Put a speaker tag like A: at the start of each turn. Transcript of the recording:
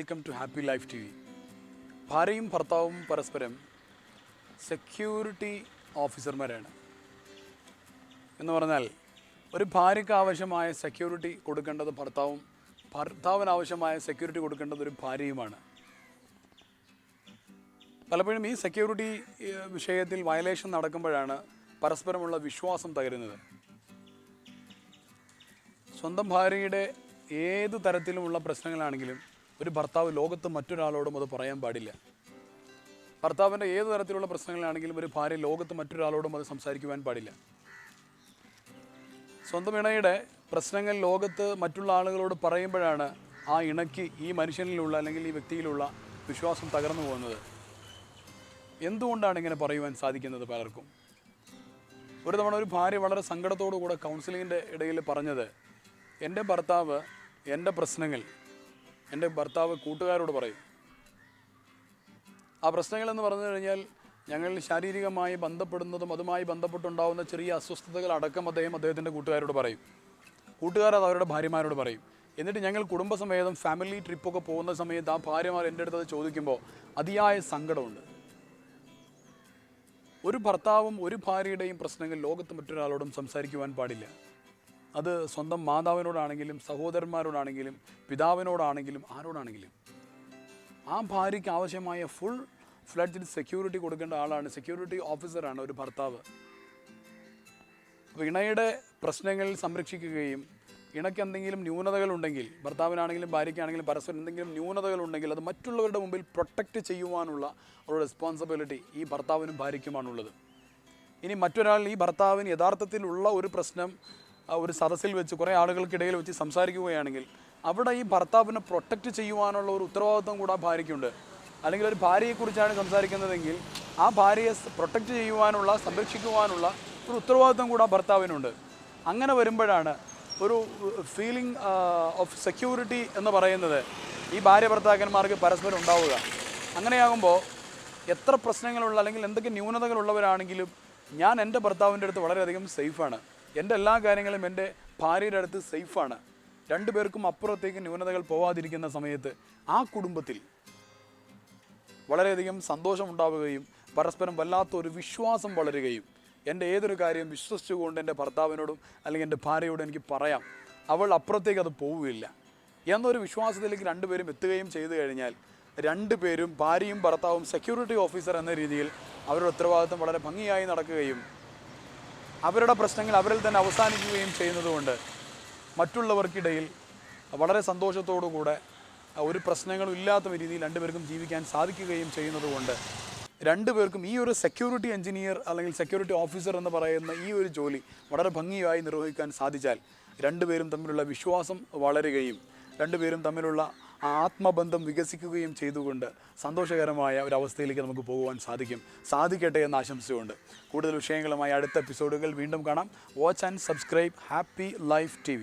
A: Welcome to happy life T V. ഭാര്യയും ഭർത്താവും പരസ്പരം സെക്യൂരിറ്റി ഓഫീസർമാരാണ്. എന്ന് പറഞ്ഞാൽ ഒരു ഭാര്യയ്ക്ക് ആവശ്യമായ സെക്യൂരിറ്റി കൊടുക്കേണ്ടത് ഭർത്താവും, ഭർത്താവിന് ആവശ്യമായ സെക്യൂരിറ്റി കൊടുക്കേണ്ടത് ഒരു ഭാര്യയുമാണ്. പലപ്പോഴും ഈ സെക്യൂരിറ്റി വിഷയത്തിൽ വയലേഷൻ നടക്കുമ്പോഴാണ് പരസ്പരമുള്ള വിശ്വാസം തകരുന്നത്. സ്വന്തം ഭാര്യയുടെ ഏത് തരത്തിലുമുള്ള പ്രശ്നങ്ങളാണെങ്കിലും ഒരു ഭർത്താവ് ലോകത്ത് മറ്റൊരാളോടും അത് പറയാൻ പാടില്ല. ഭർത്താവിൻ്റെ ഏത് തരത്തിലുള്ള പ്രശ്നങ്ങളാണെങ്കിലും ഒരു ഭാര്യ ലോകത്ത് മറ്റൊരാളോടും അത് സംസാരിക്കുവാൻ പാടില്ല. സ്വന്തം ഇണയുടെ പ്രശ്നങ്ങൾ ലോകത്ത് മറ്റുള്ള ആളുകളോട് പറയുമ്പോഴാണ് ആ ഇണയ്ക്ക് ഈ മനുഷ്യനിലുള്ള അല്ലെങ്കിൽ ഈ വ്യക്തിയിലുള്ള വിശ്വാസം തകർന്നു പോകുന്നത്. എന്തുകൊണ്ടാണ് ഇങ്ങനെ പറയുവാൻ സാധിക്കുന്നത്? പലർക്കും ഒരു തവണ ഒരു ഭാര്യ വളരെ സങ്കടത്തോടു കൂടെ കൗൺസിലിങ്ങിൻ്റെ ഇടയിൽ പറഞ്ഞത്, എൻ്റെ ഭർത്താവ് എൻ്റെ പ്രശ്നങ്ങൾ എൻ്റെ ഭർത്താവ് കൂട്ടുകാരോട് പറയും. ആ പ്രശ്നങ്ങളെന്ന് പറഞ്ഞു കഴിഞ്ഞാൽ ഞങ്ങൾ ശാരീരികമായി ബന്ധപ്പെടുന്നതും അതുമായി ബന്ധപ്പെട്ടുണ്ടാകുന്ന ചെറിയ അസ്വസ്ഥതകൾ അടക്കം അദ്ദേഹത്തിൻ്റെ കൂട്ടുകാരോട് പറയും. കൂട്ടുകാർ അത് അവരുടെ ഭാര്യമാരോട് പറയും. എന്നിട്ട് ഞങ്ങൾ കുടുംബസമേതം ഫാമിലി ട്രിപ്പൊക്കെ പോകുന്ന സമയത്ത് ആ ഭാര്യമാർ എൻ്റെ അടുത്ത് ചോദിക്കുമ്പോൾ അതിയായ സങ്കടമുണ്ട്. ഒരു ഭർത്താവും ഒരു ഭാര്യയുടെയും പ്രശ്നങ്ങൾ ലോകത്ത് മറ്റൊരാളോടും സംസാരിക്കുവാൻ പാടില്ല. അത് സ്വന്തം മാതാവിനോടാണെങ്കിലും സഹോദരന്മാരോടാണെങ്കിലും പിതാവിനോടാണെങ്കിലും ആരോടാണെങ്കിലും. ആ ഭാര്യയ്ക്ക് ആവശ്യമായ ഫുൾ ഫ്ലഡ്ജ് സെക്യൂരിറ്റി കൊടുക്കേണ്ട ആളാണ്, സെക്യൂരിറ്റി ഓഫീസറാണ് ഒരു ഭർത്താവ്. അപ്പോൾ ഇണയുടെ പ്രശ്നങ്ങൾ സംരക്ഷിക്കുകയും ഇണയ്ക്ക് എന്തെങ്കിലും ന്യൂനതകളുണ്ടെങ്കിൽ, ഭർത്താവിനാണെങ്കിലും ഭാര്യയ്ക്കാണെങ്കിലും പരസ്പരം എന്തെങ്കിലും ന്യൂനതകളുണ്ടെങ്കിൽ അത് മറ്റുള്ളവരുടെ മുമ്പിൽ പ്രൊട്ടക്റ്റ് ചെയ്യുവാനുള്ള ഒരു റെസ്പോൺസിബിലിറ്റി ഈ ഭർത്താവിനും ഭാര്യയ്ക്കുമാണുള്ളത്. ഇനി മറ്റൊരാൾ ഈ ഭർത്താവിന് യഥാർത്ഥത്തിലുള്ള ഒരു പ്രശ്നം ഒരു സദസ്സിൽ വെച്ച് കുറേ ആളുകൾക്കിടയിൽ വെച്ച് സംസാരിക്കുകയാണെങ്കിൽ അവിടെ ഈ ഭർത്താവിനെ പ്രൊട്ടക്റ്റ് ചെയ്യുവാനുള്ള ഒരു ഉത്തരവാദിത്വം കൂടെ ആ ഭാര്യയ്ക്കുണ്ട്. അല്ലെങ്കിൽ ഒരു ഭാര്യയെക്കുറിച്ചാണ് സംസാരിക്കുന്നതെങ്കിൽ ആ ഭാര്യയെ പ്രൊട്ടക്റ്റ് ചെയ്യുവാനുള്ള, സംരക്ഷിക്കുവാനുള്ള ഒരു ഉത്തരവാദിത്വം കൂടെ ആ ഭർത്താവിനുണ്ട്. അങ്ങനെ വരുമ്പോഴാണ് ഒരു ഫീലിംഗ് ഓഫ് സെക്യൂരിറ്റി എന്ന് പറയുന്നത് ഈ ഭാര്യ ഭർത്താക്കന്മാർക്ക് പരസ്പരം ഉണ്ടാവുക. അങ്ങനെയാകുമ്പോൾ എത്ര പ്രശ്നങ്ങളുള്ള അല്ലെങ്കിൽ എന്തൊക്കെ ന്യൂനതകളുള്ളവരാണെങ്കിലും ഞാൻ എൻ്റെ ഭർത്താവിൻ്റെ അടുത്ത് വളരെയധികം സേഫാണ്, എൻ്റെ എല്ലാ കാര്യങ്ങളും എൻ്റെ ഭാര്യയുടെ അടുത്ത് സേഫാണ്. രണ്ടുപേർക്കും അപ്പുറത്തേക്ക് ന്യൂനതകൾ പോവാതിരിക്കുന്ന സമയത്ത് ആ കുടുംബത്തിൽ വളരെയധികം സന്തോഷമുണ്ടാവുകയും പരസ്പരം വല്ലാത്തൊരു വിശ്വാസം വളരുകയും എൻ്റെ ഏതൊരു കാര്യം വിശ്വസിച്ചുകൊണ്ട് എൻ്റെ ഭർത്താവിനോടും അല്ലെങ്കിൽ എൻ്റെ ഭാര്യയോടും എനിക്ക് പറയാം, അവൾ അപ്പുറത്തേക്ക് അത് പോവുകയില്ല എന്നൊരു വിശ്വാസത്തിലേക്ക് രണ്ടുപേരും എത്തുകയും ചെയ്തു കഴിഞ്ഞാൽ രണ്ടുപേരും ഭാര്യയും ഭർത്താവും സെക്യൂരിറ്റി ഓഫീസർ എന്ന രീതിയിൽ അവരുടെ ഉത്തരവാദിത്വം വളരെ ഭംഗിയായി നടക്കുകയും അവരുടെ പ്രശ്നങ്ങൾ അവരിൽ തന്നെ അവസാനിക്കുകയും ചെയ്യുന്നതുകൊണ്ട് മറ്റുള്ളവർക്കിടയിൽ വളരെ സന്തോഷത്തോടുകൂടെ ഒരു പ്രശ്നങ്ങളും ഇല്ലാത്ത രീതിയിൽ രണ്ടുപേർക്കും ജീവിക്കാൻ സാധിക്കുകയും ചെയ്യുന്നതുകൊണ്ട് രണ്ടുപേർക്കും ഈ ഒരു സെക്യൂരിറ്റി എഞ്ചിനീയർ അല്ലെങ്കിൽ സെക്യൂരിറ്റി ഓഫീസർ എന്ന് പറയുന്ന ഈ ഒരു ജോലി വളരെ ഭംഗിയായി നിർവഹിക്കാൻ സാധിച്ചാൽ രണ്ടുപേരും തമ്മിലുള്ള വിശ്വാസം വളരുകയും രണ്ടുപേരും തമ്മിലുള്ള ആത്മബന്ധം വികസിക്കുകയും ചെയ്തുകൊണ്ട് സന്തോഷകരമായ ഒരു അവസ്ഥയിലേക്ക് നമുക്ക് പോകുവാൻ സാധിക്കട്ടെ എന്ന് ആശംസിച്ചുകൊണ്ട് കൂടുതൽ വിഷയങ്ങളുമായി അടുത്ത എപ്പിസോഡുകൾ വീണ്ടും കാണാം. Watch and subscribe happy life TV.